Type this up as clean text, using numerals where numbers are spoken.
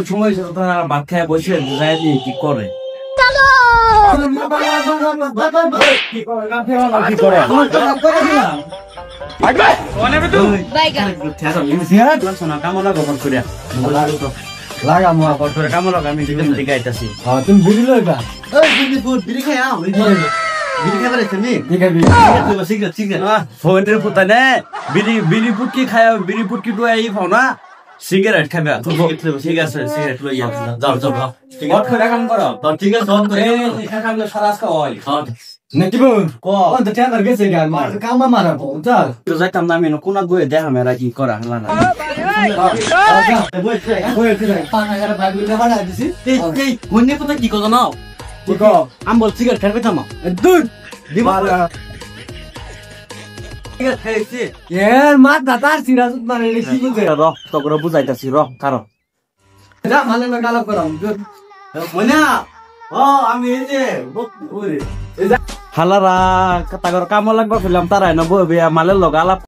সময় ভাত খায় বসে কি করে তুমি বুঝলো বিড়ি পুটকি খায় বিড়ি পুটকি খাও না সিগারেট খাবে ঠিক আছে সিগারেট লই যাও যাও কাম করো ঠিক আছে সারা যাইতাম না আমি কোন বইয়ে দেখা মেরা কি করা হলা না কি কথা নাও আমি বল সিগারেট খাবে থামা দূর বুঝাইতাছি র কারণ হালারা কামলা লাগবা ফেললাম তারাই না বই মালের লগ আলাপ